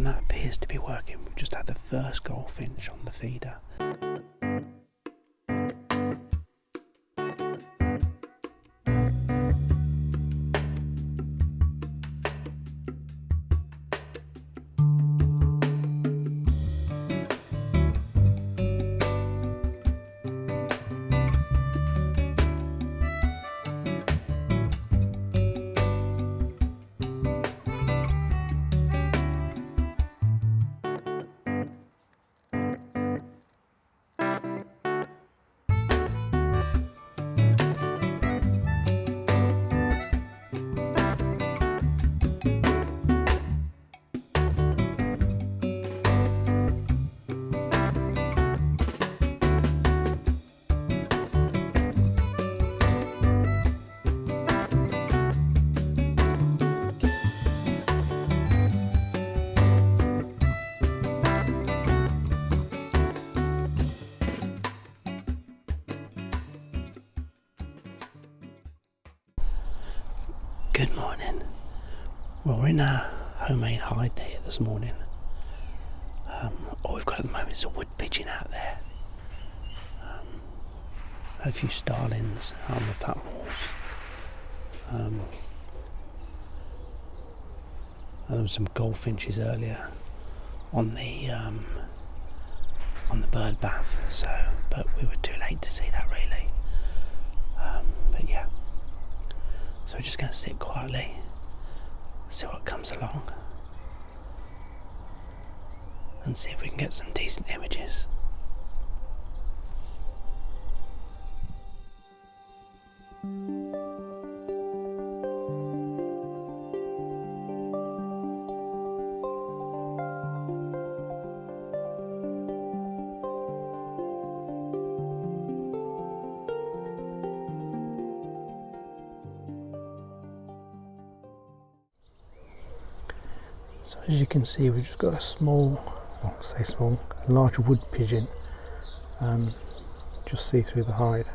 and that appears to be working. We've just had the first goldfinch on the feeder. Good morning. Well, we're in our homemade hide here this morning. All we've got at the moment is a wood pigeon out there. Had a few starlings out on the fat walls. And there were some goldfinches earlier on the bird bath. But we were too late to see that really. But yeah. So we're just going to sit quietly, see what comes along, and see if we can get some decent images. So as you can see, we've just got a large wood pigeon, just see through the hide.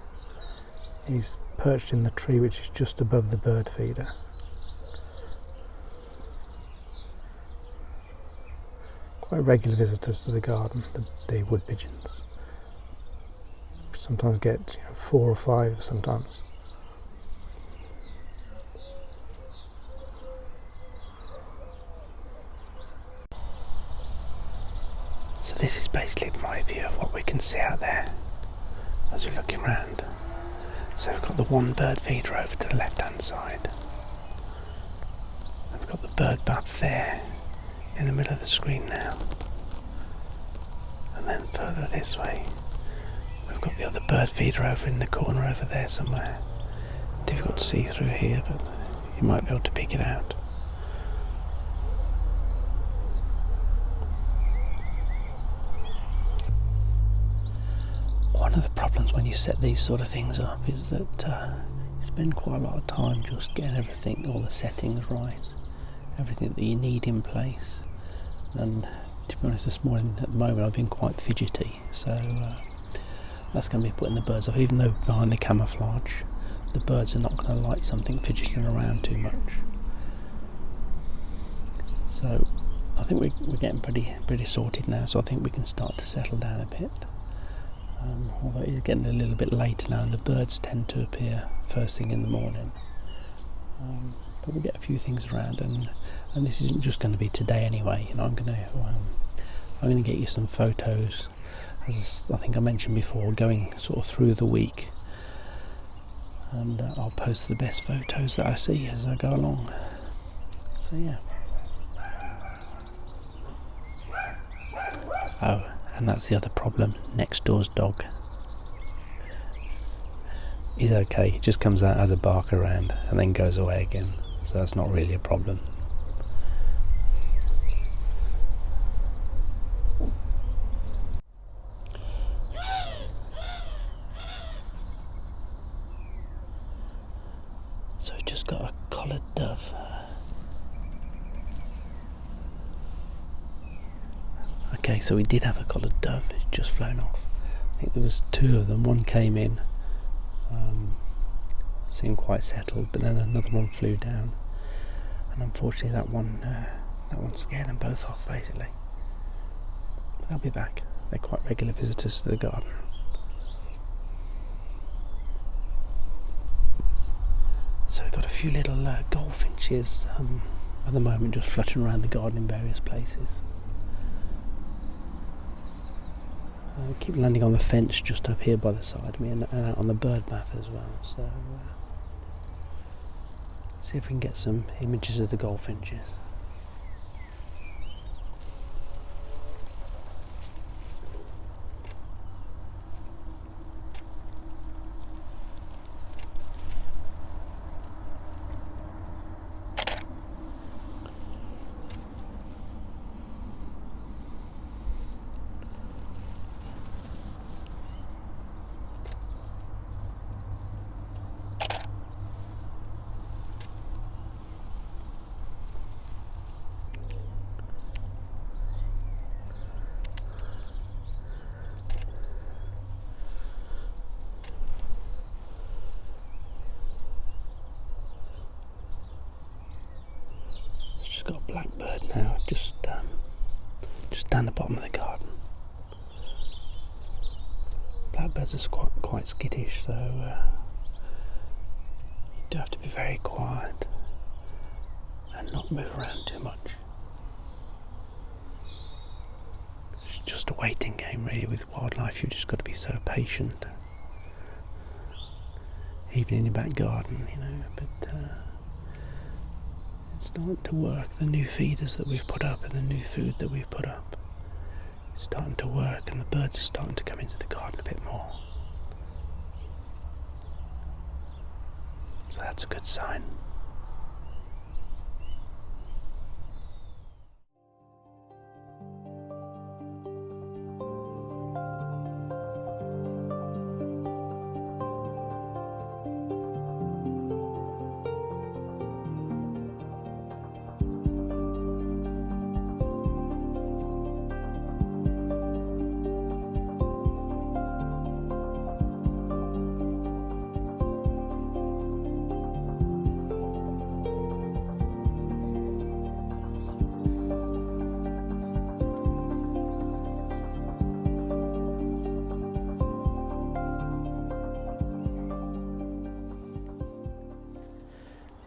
He's perched in the tree which is just above the bird feeder. Quite regular visitors to the garden, the wood pigeons. We sometimes get 4 or 5 sometimes. So this is basically my view of what we can see out there as we're looking around. So we've got the one bird feeder over to the left hand side. And we've got the bird bath there in the middle of the screen now. And then further this way we've got the other bird feeder over in the corner over there somewhere. Difficult to see through here, but you might be able to pick it out. One of the problems when you set these sort of things up is that you spend quite a lot of time just getting everything, all the settings right, everything that you need in place. And to be honest, this morning at the moment I've been quite fidgety, so that's going to be putting the birds off. Even though behind the camouflage, the birds are not going to like something fidgeting around too much. So I think we're getting pretty sorted now, so I think we can start to settle down a bit. Although it's getting a little bit later now and the birds tend to appear first thing in the morning. But we'll get a few things around, and this isn't just going to be today anyway. I'm going to get you some photos, as I think I mentioned before, going sort of through the week, and I'll post the best photos that I see as I go along. So yeah. Oh, and that's the other problem. Next door's dog. He's okay, he just comes out, has a bark around and then goes away again, so that's not really a problem. So we've just got a collared dove. Okay, so we did have a collared dove, it's just flown off. I think there was 2 of them, one came in, seemed quite settled, but then another one flew down, and unfortunately that one That one scared them both off, basically. But they'll be back. They're quite regular visitors to the garden. So we've got a few little goldfinches at the moment just fluttering around the garden in various places. Keep landing on the fence just up here by the side of me and out on the bird bath as well. So see if we can get some images of the goldfinches. Got a blackbird now, just down the bottom of the garden. Blackbirds are quite skittish, so you do have to be very quiet and not move around too much. It's just a waiting game, really. With wildlife, you've just got to be so patient, even in your back garden, you know. But it's starting to work. The new feeders that we've put up and the new food that we've put up, it's starting to work, and the birds are starting to come into the garden a bit more. So that's a good sign.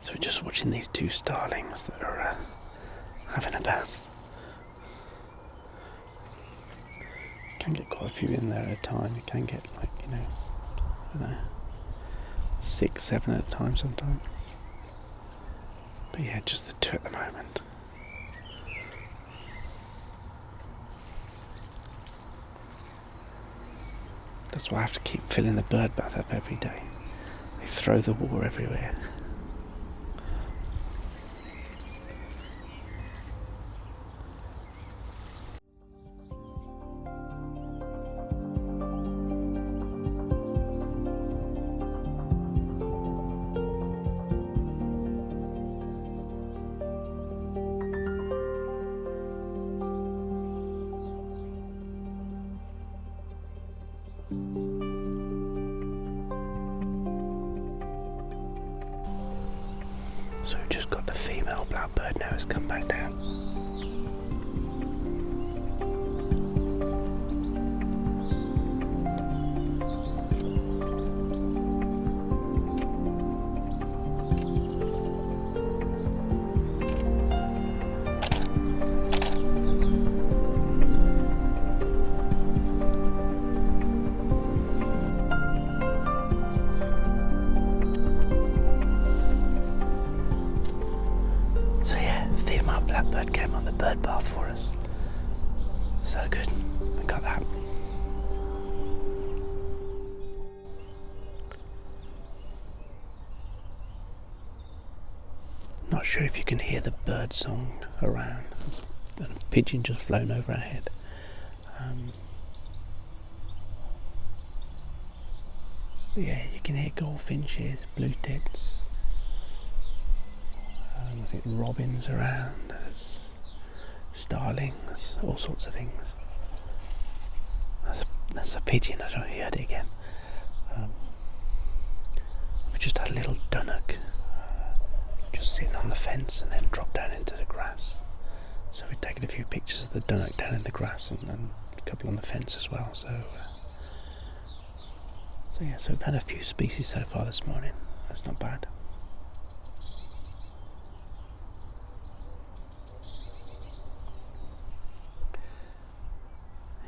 So we're just watching these two starlings that are having a bath. You can get quite a few in there at a time. You can get, like, I don't know, 6, 7 at a time sometimes. But yeah, just the two at the moment. That's why I have to keep filling the bird bath up every day. They throw the water everywhere. So we've just got the female blackbird now has come back down. Blackbird came on the bird bath for us. So good. I got that. Not sure if you can hear the bird song around. A pigeon just flown over our head. But yeah, you can hear goldfinches, blue tits. I think robins around, there's starlings, all sorts of things. That's a pigeon, I don't know if you heard it again. We just had a little dunnock just sitting on the fence and then dropped down into the grass. So we've taken a few pictures of the Dunnock down in the grass and a couple on the fence as well. So yeah, so we've had a few species so far this morning. That's not bad.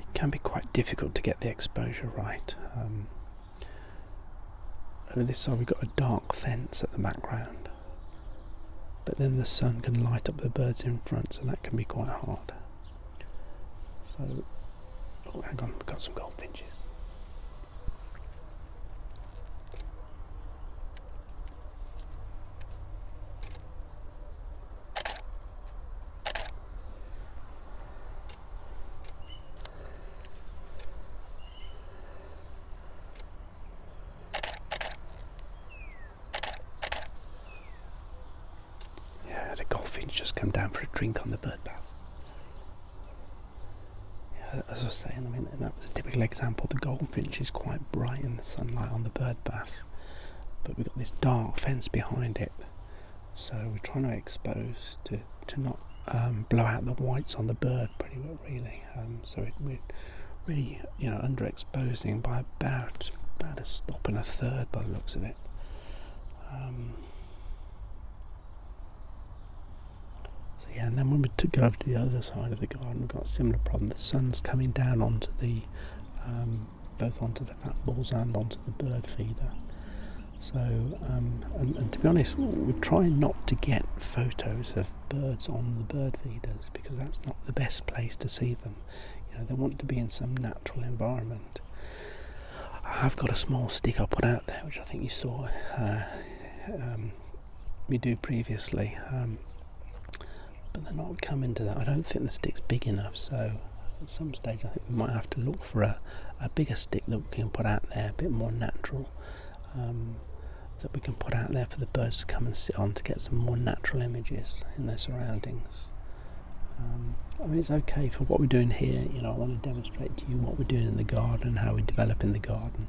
It can be quite difficult to get the exposure right. Over this side we've got a dark fence at the background, but then the sun can light up the birds in front, so that can be quite hard. So, oh hang on, we've got some goldfinches. The goldfinch just come down for a drink on the bird bath. Yeah, as I was saying, I mean, that was a typical example. The goldfinch is quite bright in the sunlight on the bird bath, but we've got this dark fence behind it, so we're trying to expose to not blow out the whites on the bird pretty well, really. So we're really, underexposing by about a stop and a third by the looks of it. Yeah, and then when we go over to the other side of the garden, we've got a similar problem. The sun's coming down onto both onto the fat balls and onto the bird feeder. So, and to be honest, we're trying not to get photos of birds on the bird feeders because that's not the best place to see them. They want to be in some natural environment. I have got a small stick I put out there, which I think you saw me do previously. But they're not coming to that. I don't think the stick's big enough, so at some stage I think we might have to look for a bigger stick that we can put out there, a bit more natural, that we can put out there for the birds to come and sit on to get some more natural images in their surroundings. I mean, it's okay for what we're doing here. I want to demonstrate to you what we're doing in the garden, how we develop in the garden.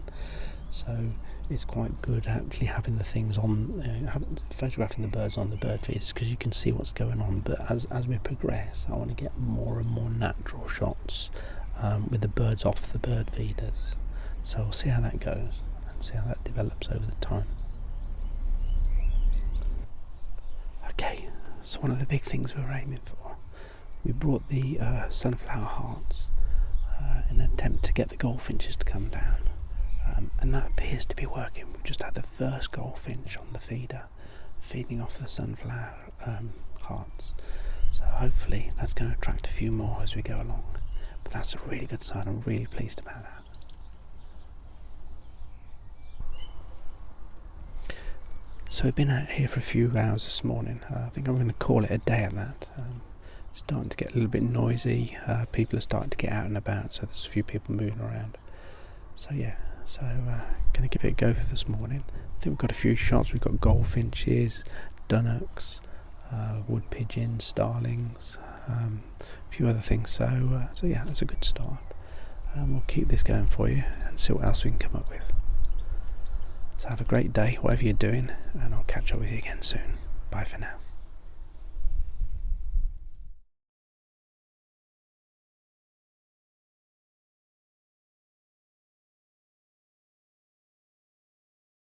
So it's quite good actually having the things on, photographing the birds on the bird feeders, because you can see what's going on. But as we progress, I want to get more and more natural shots with the birds off the bird feeders. So we'll see how that goes and see how that develops over the time. Okay, so one of the big things we were aiming for, we brought the sunflower hearts in an attempt to get the goldfinches to come down. And that appears to be working. We've just had the first goldfinch on the feeder feeding off the sunflower hearts, so hopefully that's going to attract a few more as we go along. But that's a really good sign. I'm really pleased about that. So we've been out here for a few hours this morning. I think I'm going to call it a day at that. It's starting to get a little bit noisy. People are starting to get out and about, so there's a few people moving around. So yeah, going to give it a go for this morning. I think we've got a few shots. We've got goldfinches, dunnocks, wood pigeons, starlings, a few other things. So yeah, that's a good start. We'll keep this going for you and see what else we can come up with. So have a great day, whatever you're doing, and I'll catch up with you again soon. Bye for now.